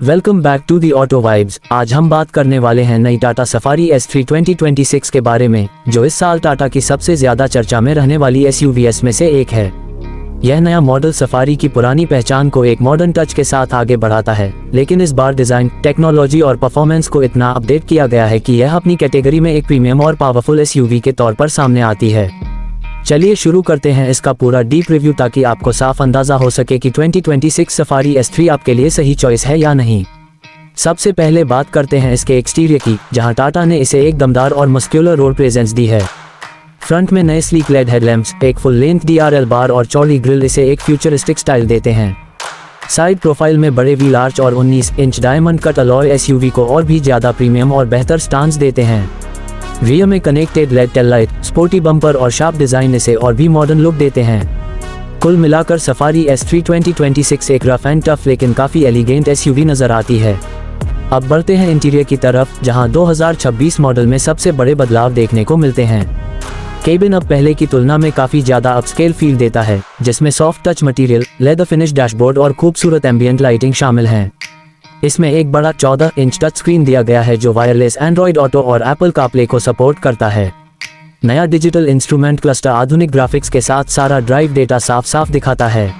Welcome back to the auto vibes. आज हम बात करने वाले हैं नई टाटा सफारी S3 2026 के बारे में, जो इस साल टाटा की सबसे ज्यादा चर्चा में रहने वाली SUVs में से एक है। यह नया मॉडल सफारी की पुरानी पहचान को एक मॉडर्न टच के साथ आगे बढ़ाता है, लेकिन इस बार डिजाइन, टेक्नोलॉजी और परफॉर्मेंस को इतना अपडेट किया गया है कि यह अपनी कैटेगरी में एक प्रीमियम और पावरफुल SUV के तौर पर सामने आती है। चलिए शुरू करते हैं इसका पूरा डीप रिव्यू, ताकि आपको साफ अंदाजा हो सके कि 2026 सफारी S3 आपके लिए सही चॉइस है या नहीं। सबसे पहले बात करते हैं इसके एक्सटीरियर की, जहां टाटा ने इसे एक दमदार और मस्क्यूलर रोड प्रेजेंस दी है। फ्रंट में नए स्लीक लेड हेडलैम्प्स, एक फुल लेंथ DRL बार और चौड़ी ग्रिल इसे एक फ्यूचरिस्टिक स्टाइल देते हैं। साइड प्रोफाइल में बड़े व्हील आर्च और 19 inch diamond cut alloy SUV को और भी ज्यादा प्रीमियम और बेहतर स्टांस देते हैं। रियर में connected lead tail light, sporty bumper और शार्प डिजाइन इसे और भी मॉडर्न लुक देते हैं। कुल मिलाकर सफारी S3 2026 एक रफ एंड टफ लेकिन काफी एलिगेंट SUV नजर आती है। अब बढ़ते हैं इंटीरियर की तरफ, जहां 2026 मॉडल में सबसे बड़े बदलाव देखने को मिलते हैं। केबिन अब पहले की तुलना में काफी ज्यादा अपस्केल फील देता है, जिसमें soft touch material, leather finish dashboard और खूबसूरत एम्बियंट लाइटिंग शामिल हैं। इसमें एक बड़ा 14 इंच टच स्क्रीन दिया गया है, जो वायरलेस एंड्रॉइड ऑटो और एप्पल कारप्ले को सपोर्ट करता है। नया डिजिटल इंस्ट्रूमेंट क्लस्टर आधुनिक ग्राफिक्स के साथ सारा ड्राइव डेटा साफ साफ दिखाता है।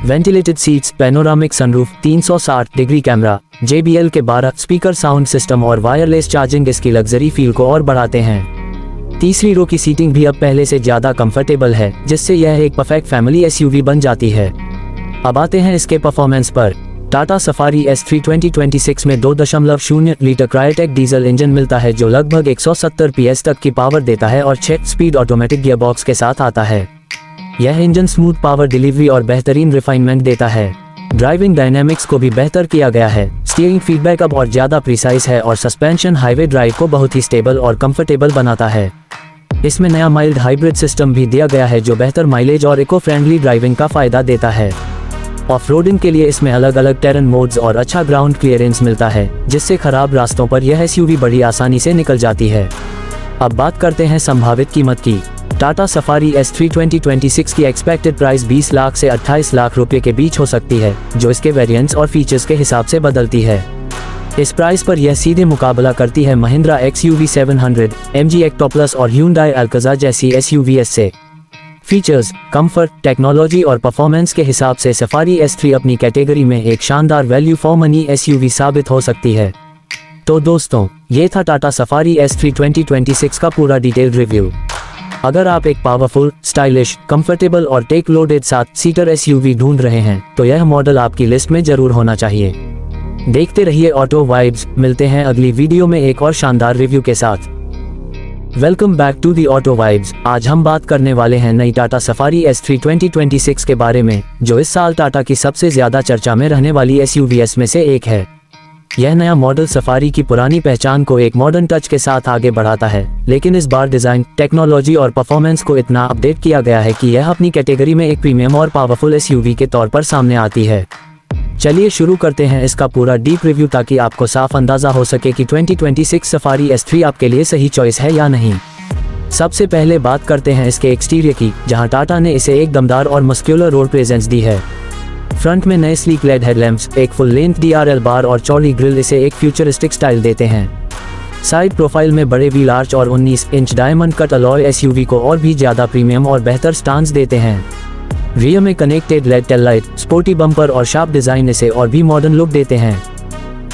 Ventilated seats, panoramic sunroof, 360 degree camera, JBL के 12 स्पीकर साउंड सिस्टम और वायरलेस चार्जिंग इसकी लग्जरी फील को और बढ़ाते हैं। तीसरी रो की सीटिंग भी अब पहले से ज्यादा कंफर्टेबल है, जिससे यह एक परफेक्ट फैमिली SUV बन जाती है। अब आते हैं इसके परफॉर्मेंस पर। टाटा सफारी S3 2026 में 2.0 लीटर क्रायोटेक डीजल इंजन मिलता है, जो लगभग 170 PS तक की पावर देता है और 6 स्पीड ऑटोमेटिक गियरबॉक्स के साथ आता है। यह इंजन स्मूथ पावर डिलीवरी और बेहतरीन रिफाइनमेंट देता है। ड्राइविंग डायनेमिक्स को भी बेहतर किया गया है। स्टीयरिंग फीडबैक अब और ज्यादा प्रिसाइज है और सस्पेंशन हाईवे ड्राइव को बहुत ही स्टेबल और कंफर्टेबल बनाता है। इसमें नया माइल्ड हाइब्रिड सिस्टम भी दिया गया है, जो बेहतर माइलेज और इको फ्रेंडली ड्राइविंग का फायदा देता है। ऑफ रोडिंग के लिए इसमें अलग अलग टेरेन मोड्स और अच्छा ग्राउंड क्लियरेंस मिलता है, जिससे खराब रास्तों पर यह SUV बड़ी आसानी से निकल जाती है। अब बात करते हैं संभावित कीमत की। टाटा सफारी S3 2026 की एक्सपेक्टेड प्राइस 20 लाख से 28 लाख रुपए के बीच हो सकती है, जो इसके वेरिएंट्स और फीचर्स के हिसाब से बदलती है। इस प्राइस पर यह सीधे मुकाबला करती है Mahindra XUV 700, MG Hector plus और Hyundai Alcazar जैसी SUVs से। फीचर्स, कंफर्ट, टेक्नोलॉजी और परफॉर्मेंस के हिसाब से सफारी S3 अपनी कैटेगरी में एक शानदार वैल्यू फॉर मनी SUV साबित हो सकती है। तो दोस्तों, ये था टाटा सफारी S3 2026 का पूरा डिटेल्ड रिव्यू। अगर आप एक पावरफुल, स्टाइलिश, कंफर्टेबल और टेक लोडेड 7 सीटर SUV ढूंढ रहे हैं, तो यह मॉडल आपकी लिस्ट में जरूर होना चाहिए। देखते रहिए ऑटो वाइब्स। मिलते हैं अगली वीडियो में एक और शानदार रिव्यू के साथ। Welcome back to the auto vibes. आज हम बात करने वाले हैं नई टाटा सफारी S3 2026 के बारे में, जो इस साल टाटा की सबसे ज्यादा चर्चा में रहने वाली SUVs में से एक है। यह नया मॉडल सफारी की पुरानी पहचान को एक मॉडर्न टच के साथ आगे बढ़ाता है, लेकिन इस बार डिजाइन, टेक्नोलॉजी और परफॉर्मेंस को इतना अपडेट किया गया है कि यह अपनी कैटेगरी में एक प्रीमियम और पावरफुल SUV के तौर पर सामने आती है। चलिए शुरू करते हैं इसका पूरा डीप रिव्यू, ताकि आपको साफ अंदाजा हो सके कि 2026 सफारी S3 आपके लिए सही चॉइस है या नहीं। सबसे पहले बात करते हैं इसके एक्सटीरियर की, जहां टाटा ने इसे एक दमदार और मस्क्यूलर रोड प्रेजेंस दी है। फ्रंट में नए स्लीक लेड हेडलैम्प्स, एक फुल लेंथ DRL बार और चौड़ी ग्रिल इसे एक फ्यूचरिस्टिक स्टाइल देते हैं। साइड प्रोफाइल में बड़े व्हील आर्च और 19 inch diamond cut alloy SUV को और भी ज्यादा प्रीमियम और बेहतर स्टांस देते हैं। रियर में connected lead tail light, sporty bumper और शार्प डिजाइन इसे और भी मॉडर्न लुक देते हैं।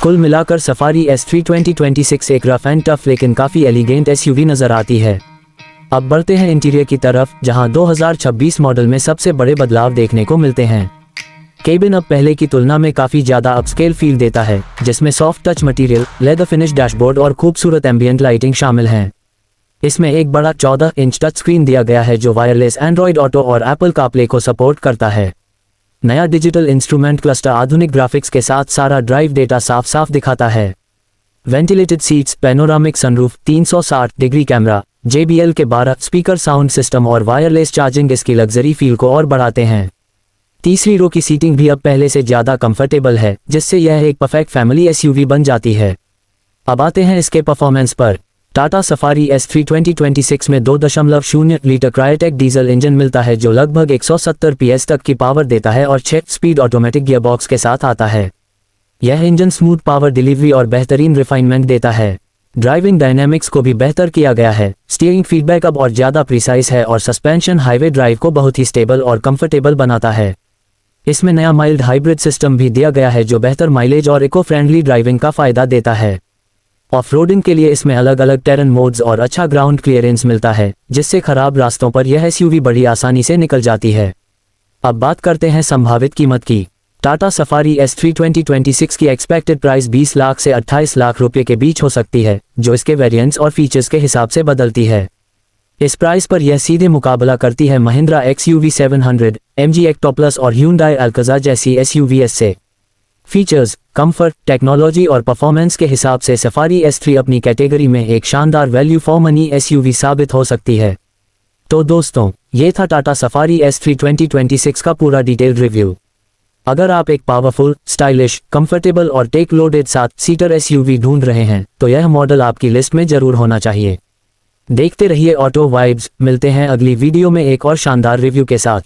कुल मिलाकर सफारी S3 2026 एक रफ एंड टफ लेकिन काफी एलिगेंट SUV नजर आती है। अब बढ़ते हैं इंटीरियर की तरफ, जहां 2026 मॉडल में सबसे बड़े बदलाव देखने को मिलते हैं। केबिन अब पहले की तुलना में काफी ज्यादा अपस्केल फील देता है, जिसमें soft touch material, leather finish dashboard और खूबसूरत एम्बियंट लाइटिंग शामिल हैं। इसमें एक बड़ा 14 इंच टच स्क्रीन दिया गया है, जो वायरलेस एंड्रॉइड ऑटो और एप्पल कारप्ले को सपोर्ट करता है। नया डिजिटल इंस्ट्रूमेंट क्लस्टर आधुनिक ग्राफिक्स के साथ सारा ड्राइव डेटा साफ साफ दिखाता है। Ventilated seats, panoramic sunroof, 360 degree camera, JBL के 12 स्पीकर साउंड सिस्टम और वायरलेस चार्जिंग इसकी लग्जरी फील को और बढ़ाते हैं। तीसरी रो की सीटिंग भी अब पहले से ज्यादा कंफर्टेबल है, जिससे यह एक परफेक्ट फैमिली SUV बन जाती है। अब आते हैं इसके परफॉर्मेंस पर। टाटा सफारी S3 2026 में 2.0 लीटर क्रायोटेक डीजल इंजन मिलता है, जो लगभग 170 PS तक की पावर देता है और 6 स्पीड ऑटोमेटिक गियरबॉक्स के साथ आता है। यह इंजन स्मूथ पावर डिलीवरी और बेहतरीन रिफाइनमेंट देता है। ड्राइविंग डायनेमिक्स को भी बेहतर किया गया है। स्टीयरिंग फीडबैक अब और ज़्यादा प्रिसाइज है और सस्पेंशन हाईवे ड्राइव को बहुत ही स्टेबल और कंफर्टेबल बनाता है। इसमें नया माइल्ड हाइब्रिड सिस्टम भी दिया गया है जो बेहतर माइलेज और इको फ्रेंडली ड्राइविंग का फ़ायदा देता है। ऑफ-रोडिंग के लिए इसमें अलग अलग टेरेन मोड्स और अच्छा ग्राउंड क्लियरेंस मिलता है, जिससे खराब रास्तों पर यह एसयूवी बड़ी आसानी से निकल जाती है। अब बात करते हैं संभावित कीमत की। टाटा सफारी S3 2026 की एक्सपेक्टेड प्राइस 20 लाख से 28 लाख रुपये के बीच हो सकती है, जो इसके वेरिएंट्स और फीचर्स के हिसाब से बदलती है। इस प्राइस पर यह सीधे मुकाबला करती है Mahindra XUV 700, MG Hector plus और Hyundai Alcazar जैसी SUVs से। फीचर्स, कंफर्ट, टेक्नोलॉजी और परफॉर्मेंस के हिसाब से सफारी S3 अपनी कैटेगरी में एक शानदार वैल्यू फॉर मनी SUV साबित हो सकती है। तो दोस्तों, ये था टाटा सफारी S3 2026 का पूरा डिटेल्ड रिव्यू। अगर आप एक पावरफुल, स्टाइलिश, कंफर्टेबल और टेक लोडेड 7 सीटर SUV ढूंढ रहे हैं, तो यह मॉडल आपकी लिस्ट में जरूर होना चाहिए। देखते रहिए ऑटो वाइब्स। मिलते हैं अगली वीडियो में एक और शानदार रिव्यू के साथ।